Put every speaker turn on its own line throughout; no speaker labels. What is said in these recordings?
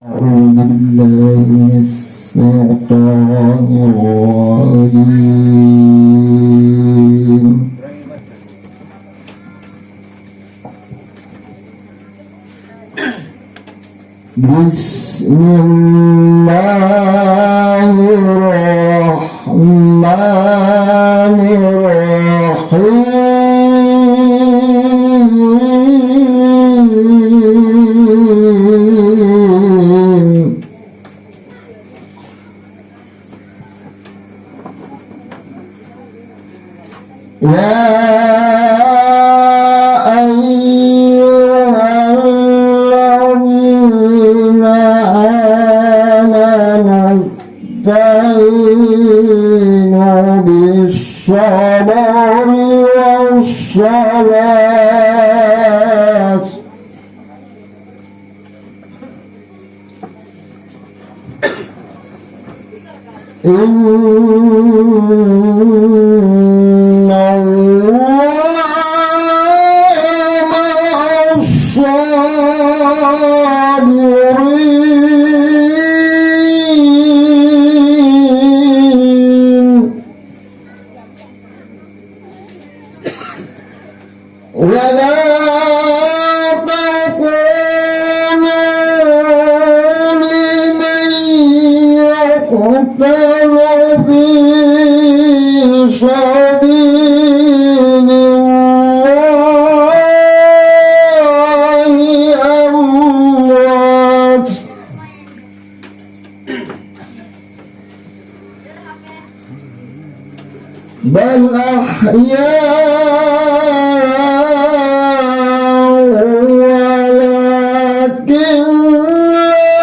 أعوذ بالله من الشيطان الرجيم. بسم الله الرحمن الرحيم. يا أيها الذين آمنوا استعينوا بالصبر والصلاة إن ولا تقولوا لمن يقتل في سبيل الله أموات بل أحياء ولكن لا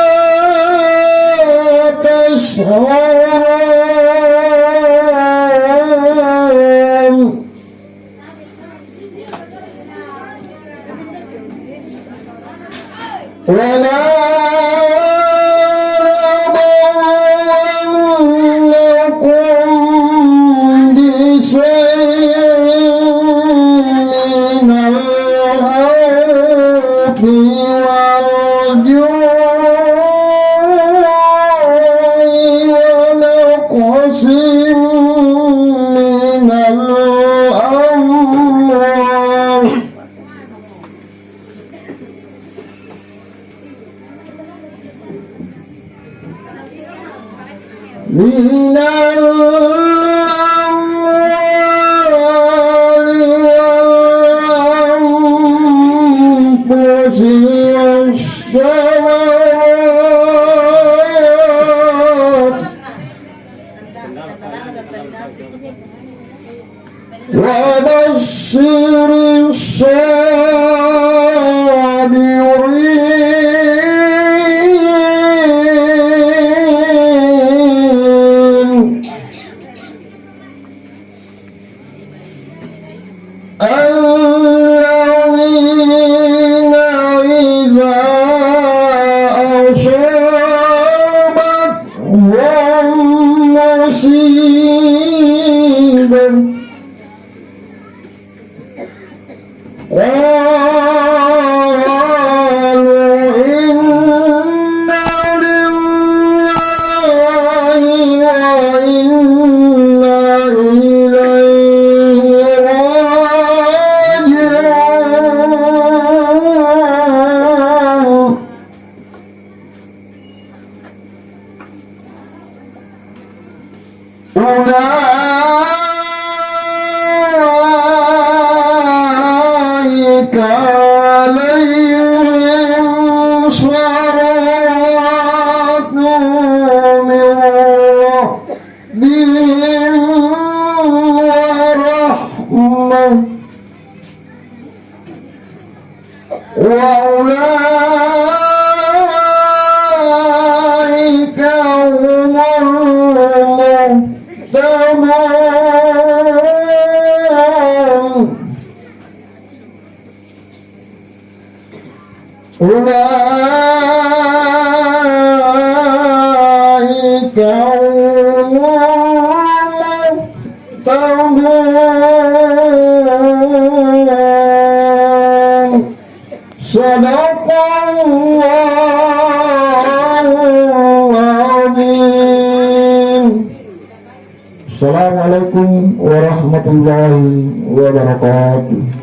تشعرون ولا من الأموال والأنفس والثمرات وبشر الذين إذا أصابتهم مصيبة قالوا إنا لله وإنا إليه راجعون أولئك عليهم صلوات من ربهم ورحمة وأولئك هم المهتدون Assalamualaikum warahmatullahi wabarakatuh.